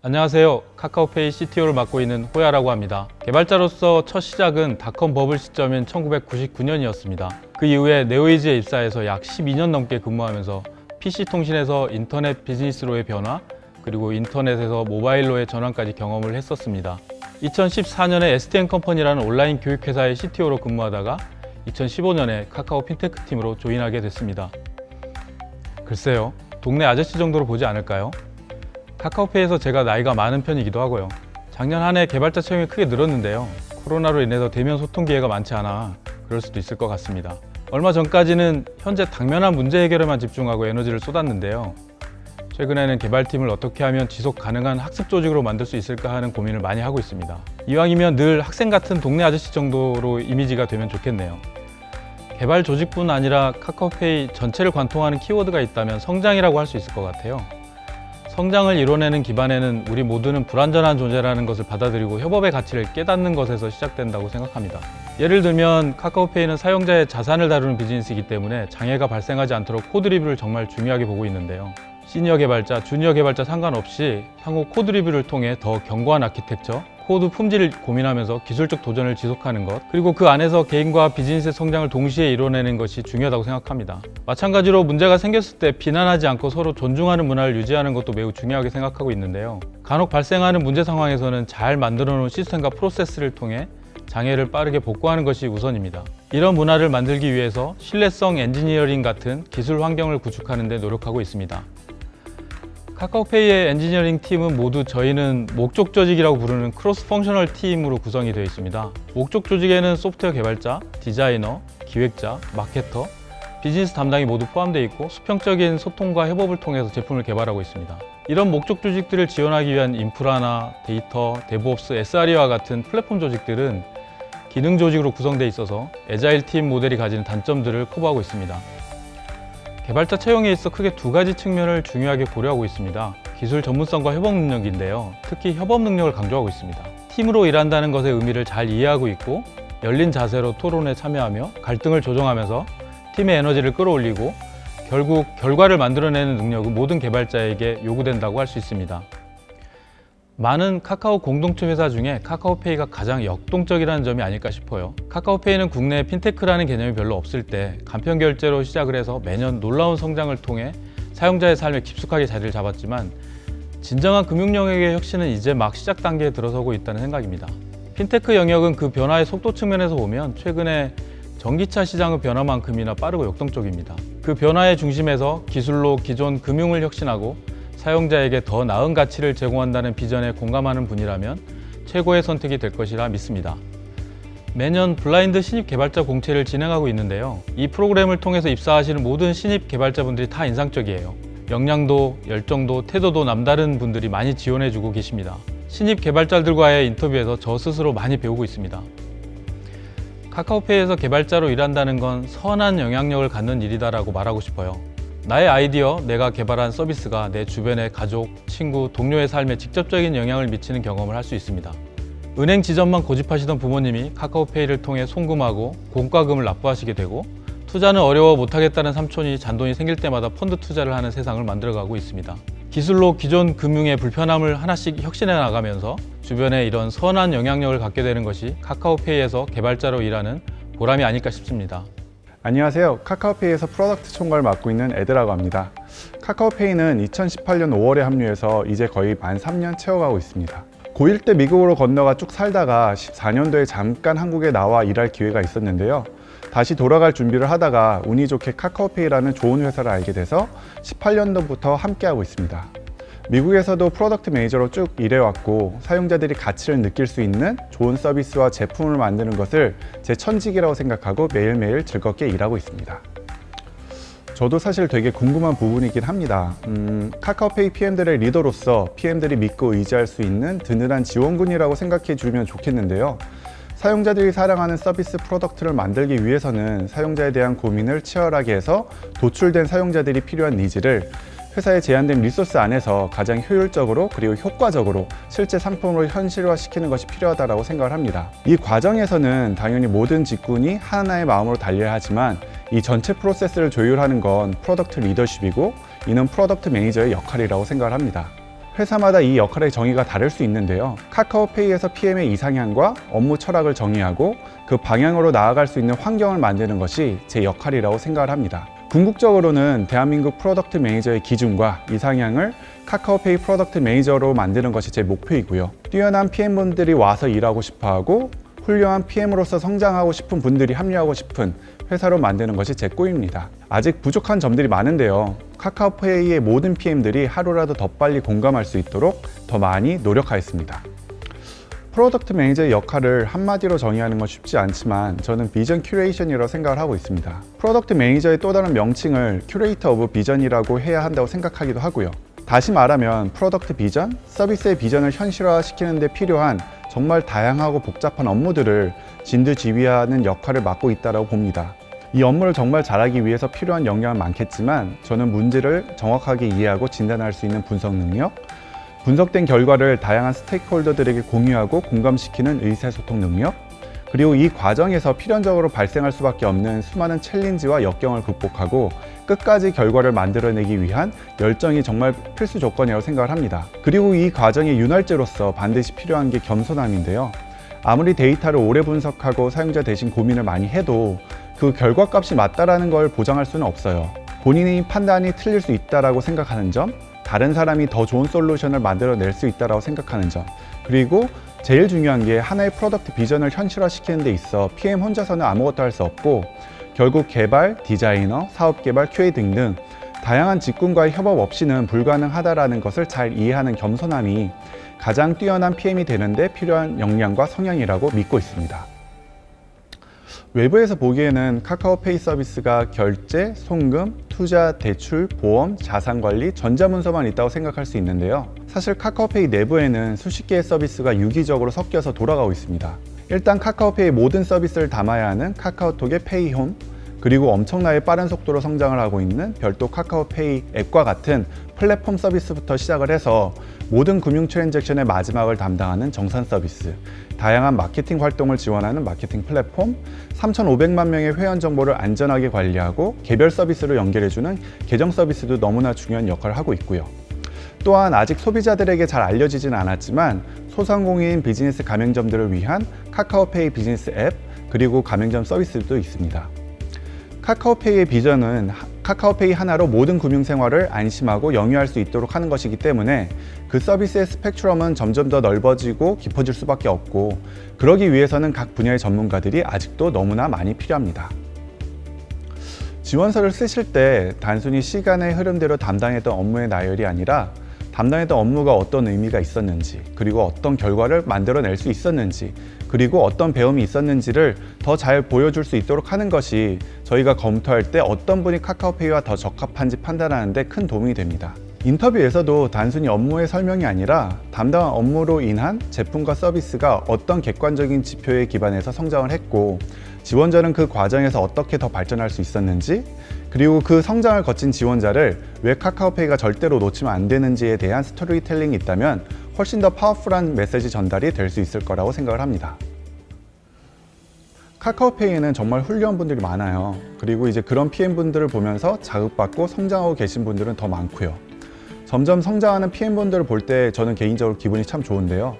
안녕하세요. 카카오페이 CTO를 맡고 있는 호야라고 합니다. 개발자로서 첫 시작은 닷컴 버블 시점인 1999년이었습니다. 그 이후에 네오이즈에 입사해서 약 12년 넘게 근무하면서 PC통신에서 인터넷 비즈니스로의 변화, 그리고 인터넷에서 모바일로의 전환까지 경험을 했었습니다. 2014년에 STN컴퍼니라는 온라인 교육회사의 CTO로 근무하다가 2015년에 카카오 핀테크 팀으로 조인하게 됐습니다. 글쎄요, 동네 아저씨 정도로 보지 않을까요? 카카오페이에서 제가 나이가 많은 편이기도 하고요. 작년 한 해 개발자 채용이 크게 늘었는데요. 코로나로 인해서 대면 소통 기회가 많지 않아 그럴 수도 있을 것 같습니다. 얼마 전까지는 현재 당면한 문제 해결에만 집중하고 에너지를 쏟았는데요. 최근에는 개발팀을 어떻게 하면 지속 가능한 학습 조직으로 만들 수 있을까 하는 고민을 많이 하고 있습니다. 이왕이면 늘 학생 같은 동네 아저씨 정도로 이미지가 되면 좋겠네요. 개발 조직뿐 아니라 카카오페이 전체를 관통하는 키워드가 있다면 성장이라고 할 수 있을 것 같아요. 성장을 이뤄내는 기반에는 우리 모두는 불완전한 존재라는 것을 받아들이고 협업의 가치를 깨닫는 것에서 시작된다고 생각합니다. 예를 들면 카카오페이는 사용자의 자산을 다루는 비즈니스이기 때문에 장애가 발생하지 않도록 코드 리뷰를 정말 중요하게 보고 있는데요. 시니어 개발자, 주니어 개발자 상관없이 향후 코드 리뷰를 통해 더 견고한 아키텍처, 코드 품질을 고민하면서 기술적 도전을 지속하는 것, 그리고 그 안에서 개인과 비즈니스의 성장을 동시에 이뤄내는 것이 중요하다고 생각합니다. 마찬가지로 문제가 생겼을 때 비난하지 않고 서로 존중하는 문화를 유지하는 것도 매우 중요하게 생각하고 있는데요. 간혹 발생하는 문제 상황에서는 잘 만들어 놓은 시스템과 프로세스를 통해 장애를 빠르게 복구하는 것이 우선입니다. 이런 문화를 만들기 위해서 신뢰성 엔지니어링 같은 기술 환경을 구축하는 데 노력하고 있습니다. 카카오페이의 엔지니어링 팀은 모두 저희는 목적 조직이라고 부르는 크로스 펑셔널 팀으로 구성이 되어 있습니다. 목적 조직에는 소프트웨어 개발자, 디자이너, 기획자, 마케터, 비즈니스 담당이 모두 포함되어 있고 수평적인 소통과 협업을 통해서 제품을 개발하고 있습니다. 이런 목적 조직들을 지원하기 위한 인프라나 데이터, 데브옵스, SRE와 같은 플랫폼 조직들은 기능 조직으로 구성되어 있어서 애자일 팀 모델이 가지는 단점들을 커버하고 있습니다. 개발자 채용에 있어 크게 두 가지 측면을 중요하게 고려하고 있습니다. 기술 전문성과 협업 능력인데요. 특히 협업 능력을 강조하고 있습니다. 팀으로 일한다는 것의 의미를 잘 이해하고 있고 열린 자세로 토론에 참여하며 갈등을 조정하면서 팀의 에너지를 끌어올리고 결국 결과를 만들어내는 능력은 모든 개발자에게 요구된다고 할 수 있습니다. 많은 카카오 공동체 회사 중에 카카오페이가 가장 역동적이라는 점이 아닐까 싶어요. 카카오페이는 국내에 핀테크라는 개념이 별로 없을 때 간편 결제로 시작을 해서 매년 놀라운 성장을 통해 사용자의 삶에 깊숙하게 자리를 잡았지만 진정한 금융 영역의 혁신은 이제 막 시작 단계에 들어서고 있다는 생각입니다. 핀테크 영역은 그 변화의 속도 측면에서 보면 최근에 전기차 시장의 변화만큼이나 빠르고 역동적입니다. 그 변화의 중심에서 기술로 기존 금융을 혁신하고 사용자에게 더 나은 가치를 제공한다는 비전에 공감하는 분이라면 최고의 선택이 될 것이라 믿습니다. 매년 블라인드 신입 개발자 공채를 진행하고 있는데요. 이 프로그램을 통해서 입사하시는 모든 신입 개발자분들이 다 인상적이에요. 역량도, 열정도, 태도도 남다른 분들이 많이 지원해주고 계십니다. 신입 개발자들과의 인터뷰에서 저 스스로 많이 배우고 있습니다. 카카오페이에서 개발자로 일한다는 건 선한 영향력을 갖는 일이다라고 말하고 싶어요. 나의 아이디어, 내가 개발한 서비스가 내 주변의 가족, 친구, 동료의 삶에 직접적인 영향을 미치는 경험을 할 수 있습니다. 은행 지점만 고집하시던 부모님이 카카오페이를 통해 송금하고 공과금을 납부하시게 되고 투자는 어려워 못하겠다는 삼촌이 잔돈이 생길 때마다 펀드 투자를 하는 세상을 만들어가고 있습니다. 기술로 기존 금융의 불편함을 하나씩 혁신해 나가면서 주변에 이런 선한 영향력을 갖게 되는 것이 카카오페이에서 개발자로 일하는 보람이 아닐까 싶습니다. 안녕하세요. 카카오페이에서 프로덕트 총괄을 맡고 있는 에드라고 합니다. 카카오페이는 2018년 5월에 합류해서 이제 거의 만 3년 채워가고 있습니다. 고1 때 미국으로 건너가 쭉 살다가 14년도에 잠깐 한국에 나와 일할 기회가 있었는데요. 다시 돌아갈 준비를 하다가 운이 좋게 카카오페이라는 좋은 회사를 알게 돼서 18년도부터 함께하고 있습니다. 미국에서도 프로덕트 매니저로 쭉 일해왔고 사용자들이 가치를 느낄 수 있는 좋은 서비스와 제품을 만드는 것을 제 천직이라고 생각하고 매일매일 즐겁게 일하고 있습니다. 저도 사실 되게 궁금한 부분이긴 합니다. 카카오페이 PM들의 리더로서 PM들이 믿고 의지할 수 있는 든든한 지원군이라고 생각해 주면 좋겠는데요. 사용자들이 사랑하는 서비스 프로덕트를 만들기 위해서는 사용자에 대한 고민을 치열하게 해서 도출된 사용자들이 필요한 니즈를 회사의 제한된 리소스 안에서 가장 효율적으로 그리고 효과적으로 실제 상품으로 현실화시키는 것이 필요하다고 생각을 합니다. 이 과정에서는 당연히 모든 직군이 하나의 마음으로 달려야 하지만 이 전체 프로세스를 조율하는 건 프로덕트 리더십이고 이는 프로덕트 매니저의 역할이라고 생각을 합니다. 회사마다 이 역할의 정의가 다를 수 있는데요. 카카오페이에서 PM의 이상향과 업무 철학을 정의하고 그 방향으로 나아갈 수 있는 환경을 만드는 것이 제 역할이라고 생각을 합니다. 궁극적으로는 대한민국 프로덕트 매니저의 기준과 이상향을 카카오페이 프로덕트 매니저로 만드는 것이 제 목표이고요. 뛰어난 PM분들이 와서 일하고 싶어하고 훌륭한 PM으로서 성장하고 싶은 분들이 합류하고 싶은 회사로 만드는 것이 제 꿈입니다. 아직 부족한 점들이 많은데요. 카카오페이의 모든 PM들이 하루라도 더 빨리 공감할 수 있도록 더 많이 노력하겠습니다. 프로덕트 매니저의 역할을 한마디로 정의하는 건 쉽지 않지만 저는 비전 큐레이션이라고 생각을 하고 있습니다. 프로덕트 매니저의 또 다른 명칭을 큐레이터 오브 비전이라고 해야 한다고 생각하기도 하고요. 다시 말하면 프로덕트 비전, 서비스의 비전을 현실화시키는 데 필요한 정말 다양하고 복잡한 업무들을 진두지휘하는 역할을 맡고 있다고 봅니다. 이 업무를 정말 잘하기 위해서 필요한 역량은 많겠지만 저는 문제를 정확하게 이해하고 진단할 수 있는 분석 능력, 분석된 결과를 다양한 스테이크홀더들에게 공유하고 공감시키는 의사소통 능력, 그리고 이 과정에서 필연적으로 발생할 수밖에 없는 수많은 챌린지와 역경을 극복하고 끝까지 결과를 만들어내기 위한 열정이 정말 필수 조건이라고 생각을 합니다. 그리고 이 과정의 윤활제로서 반드시 필요한 게 겸손함인데요. 아무리 데이터를 오래 분석하고 사용자 대신 고민을 많이 해도 그 결과값이 맞다라는 걸 보장할 수는 없어요. 본인의 판단이 틀릴 수 있다라고 생각하는 점, 다른 사람이 더 좋은 솔루션을 만들어낼 수 있다라고 생각하는 점, 그리고 제일 중요한 게 하나의 프로덕트 비전을 현실화시키는 데 있어 PM 혼자서는 아무것도 할 수 없고 결국 개발, 디자이너, 사업개발, QA 등등 다양한 직군과의 협업 없이는 불가능하다라는 것을 잘 이해하는 겸손함이 가장 뛰어난 PM이 되는데 필요한 역량과 성향이라고 믿고 있습니다. 외부에서 보기에는 카카오페이 서비스가 결제, 송금, 투자, 대출, 보험, 자산관리, 전자문서만 있다고 생각할 수 있는데요. 사실 카카오페이 내부에는 수십 개의 서비스가 유기적으로 섞여서 돌아가고 있습니다. 일단 카카오페이의 모든 서비스를 담아야 하는 카카오톡의 페이홈, 그리고 엄청나게 빠른 속도로 성장을 하고 있는 별도 카카오페이 앱과 같은 플랫폼 서비스부터 시작을 해서 모든 금융 트랜잭션의 마지막을 담당하는 정산 서비스, 다양한 마케팅 활동을 지원하는 마케팅 플랫폼, 3,500만 명의 회원 정보를 안전하게 관리하고 개별 서비스로 연결해주는 계정 서비스도 너무나 중요한 역할을 하고 있고요. 또한 아직 소비자들에게 잘 알려지진 않았지만 소상공인 비즈니스 가맹점들을 위한 카카오페이 비즈니스 앱, 그리고 가맹점 서비스도 있습니다. 카카오페이의 비전은 카카오페이 하나로 모든 금융생활을 안심하고 영위할 수 있도록 하는 것이기 때문에 그 서비스의 스펙트럼은 점점 더 넓어지고 깊어질 수밖에 없고, 그러기 위해서는 각 분야의 전문가들이 아직도 너무나 많이 필요합니다. 지원서를 쓰실 때 단순히 시간의 흐름대로 담당했던 업무의 나열이 아니라 담당했던 업무가 어떤 의미가 있었는지, 그리고 어떤 결과를 만들어낼 수 있었는지, 그리고 어떤 배움이 있었는지를 더 잘 보여줄 수 있도록 하는 것이 저희가 검토할 때 어떤 분이 카카오페이와 더 적합한지 판단하는 데 큰 도움이 됩니다. 인터뷰에서도 단순히 업무의 설명이 아니라 담당한 업무로 인한 제품과 서비스가 어떤 객관적인 지표에 기반해서 성장을 했고 지원자는 그 과정에서 어떻게 더 발전할 수 있었는지, 그리고 그 성장을 거친 지원자를 왜 카카오페이가 절대로 놓치면 안 되는지에 대한 스토리텔링이 있다면 훨씬 더 파워풀한 메시지 전달이 될 수 있을 거라고 생각을 합니다. 카카오페이에는 정말 훌륭한 분들이 많아요. 그리고 이제 그런 PM분들을 보면서 자극받고 성장하고 계신 분들은 더 많고요. 점점 성장하는 PM분들을 볼 때 저는 개인적으로 기분이 참 좋은데요.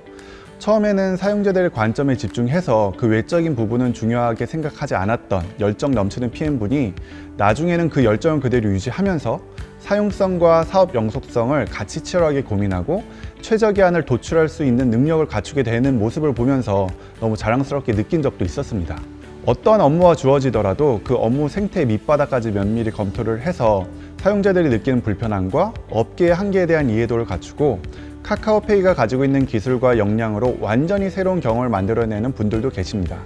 처음에는 사용자들의 관점에 집중해서 그 외적인 부분은 중요하게 생각하지 않았던 열정 넘치는 PM분이 나중에는 그 열정을 그대로 유지하면서 사용성과 사업 영속성을 같이 치열하게 고민하고 최적의 안을 도출할 수 있는 능력을 갖추게 되는 모습을 보면서 너무 자랑스럽게 느낀 적도 있었습니다. 어떤 업무가 주어지더라도 그 업무 생태의 밑바닥까지 면밀히 검토를 해서 사용자들이 느끼는 불편함과 업계의 한계에 대한 이해도를 갖추고 카카오페이가 가지고 있는 기술과 역량으로 완전히 새로운 경험을 만들어내는 분들도 계십니다.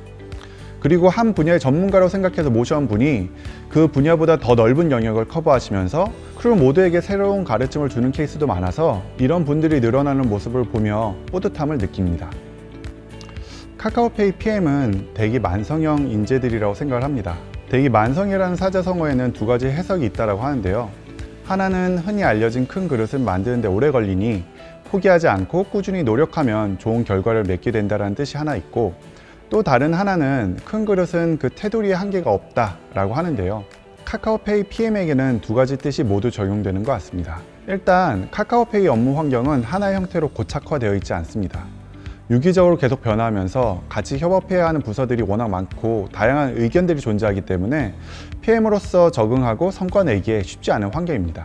그리고 한 분야의 전문가로 생각해서 모셔온 분이 그 분야보다 더 넓은 영역을 커버하시면서 크루 모두에게 새로운 가르침을 주는 케이스도 많아서 이런 분들이 늘어나는 모습을 보며 뿌듯함을 느낍니다. 카카오페이 PM은 대기 만성형 인재들이라고 생각을 합니다. 대기 만성이라는 사자성어에는 두 가지 해석이 있다고 하는데요. 하나는 흔히 알려진 큰 그릇을 만드는 데 오래 걸리니 포기하지 않고 꾸준히 노력하면 좋은 결과를 맺게 된다는 뜻이 하나 있고, 또 다른 하나는 큰 그릇은 그 테두리에 한계가 없다라고 하는데요. 카카오페이 PM에게는 두 가지 뜻이 모두 적용되는 것 같습니다. 일단 카카오페이 업무 환경은 하나의 형태로 고착화되어 있지 않습니다. 유기적으로 계속 변화하면서 같이 협업해야 하는 부서들이 워낙 많고 다양한 의견들이 존재하기 때문에 PM으로서 적응하고 성과 내기에 쉽지 않은 환경입니다.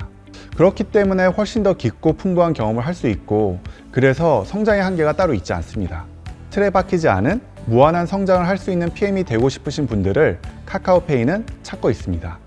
그렇기 때문에 훨씬 더 깊고 풍부한 경험을 할 수 있고, 그래서 성장의 한계가 따로 있지 않습니다. 틀에 박히지 않은 무한한 성장을 할 수 있는 PM이 되고 싶으신 분들을 카카오페이는 찾고 있습니다.